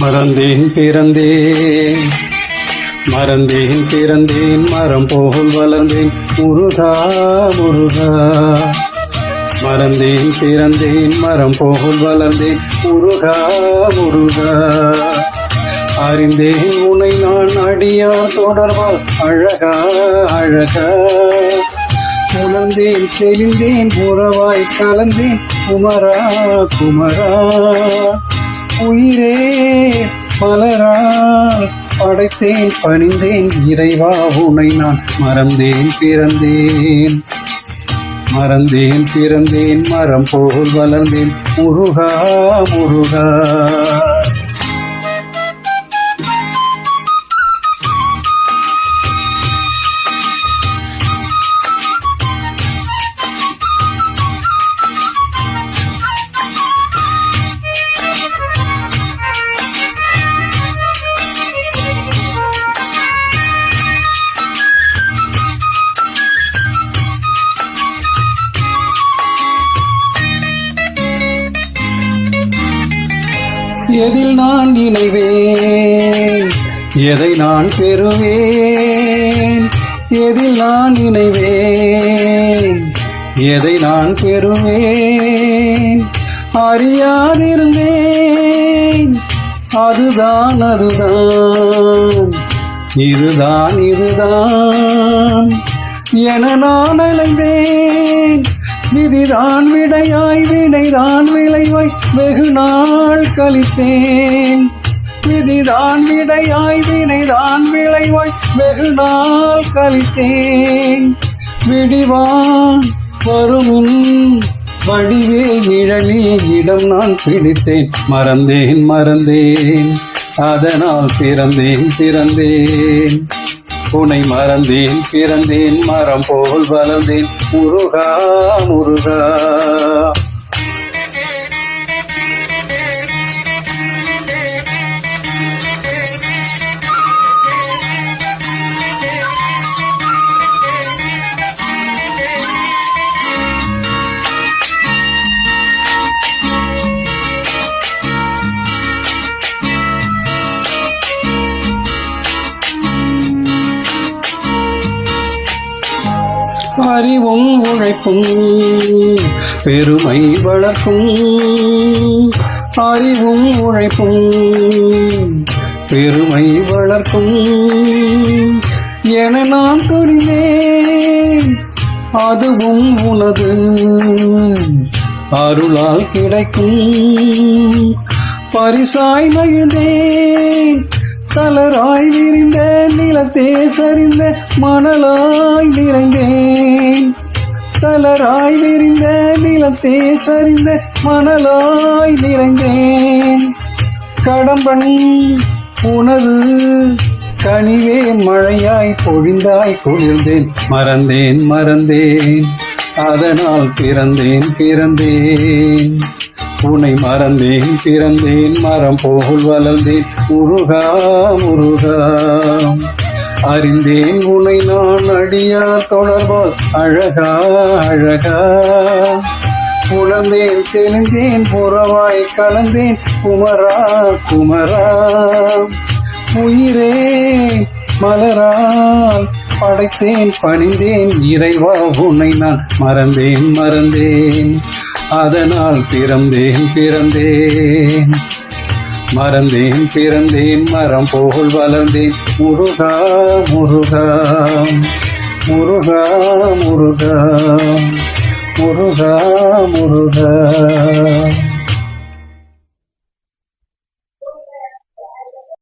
மறந்தேன் பிறந்தேன் மறந்தேன் பிறந்தேன் மரம் போல் வளர்ந்தேன் முருகா முருகா. மறந்தேன் பிறந்தேன் மரம் போல் வளர்ந்தேன் முருகா முருகா. அறிந்தேன் உன்னை நான் அடியார் தொடர்பால் அழகா அழகா. உணர்ந்தேன் தெளிந்தேன் உறவாய் கலந்தேன் குமரா குமரா. உயிரே மலரால் படைத்தேன் பணிந்தேன் இறைவா உன்னை நான் மறந்தேன் பிறந்தேன் மறந்தேன் பிறந்தேன் மரம் போல் வளர்ந்தேன் முருகா முருகா. எதில் நான் இணைவேன் எதை நான் பெறுவேன். எதில் நான் இணைவேன் எதை நான் பெறுவேன். அறியாதிருந்தேன் அதுதான் அதுதான் இதுதான் இதுதான் என நான் அலைந்தேன். விதிதான் விடையாய் விடைதான் விளைவாய் வெகு நாள் கழித்தேன். விதிதான் விடையாய் வினைதான் விளைவாய் வெகு நாள் கழித்தேன். விடிவான் வருமுன் வடிவேல் நிழலில் இடம் நான் பிடித்தேன். மறந்தேன் மறந்தேன் அதனால் பிறந்தேன் பிறந்தேன். உன்னை மறந்தேன் பிறந்தேன் மரம் போல் வளர்ந்தேன் முருகா முருகா. அறிவும் உழைப்பும் பெருமை வளர்க்கும். அறிவும் உழைப்பும் பெருமை வளர்க்கும் என நான் துணிந்தேன். அதுவும் உனது அருளால் கிடைக்கும். பரிசாய் மகிழ்ந்தேன் தளராய் விரிந்த நிலத்தே சரிந்த மணலாய் நிறைந்தேன். தளராய் விரிந்த நிலத்தே சரிந்த மணலாய் நிறைந்தேன். கடம்பன் உனது கனிவே மழையாய் பொழிந்தாய் குளிர்ந்தேன். மறந்தேன் மறந்தேன் அதனால் பிறந்தேன் பிறந்தேன். உன்னை மறந்தேன் பிறந்தேன் மரம் போல் வளர்ந்தேன் முருகா முருகா. அறிந்தேன் உன்னை நான் அடியார் தொடர்பால் அழகா அழகா. உணர்ந்தேன் தெளிந்தேன் புறவாய் கலந்தேன் குமரா குமரா. உயிரே மலரால் படைத்தேன் பணிந்தேன் இறைவா உன்னை நான் மறந்தேன் மறந்தேன் அதனால் பிறந்தேன் பிறந்தேன். மறந்தேன் பிறந்தேன் மரம் போல் வளர்ந்தேன் முருகா முருகா முருகா முருகா முருகா முருகா.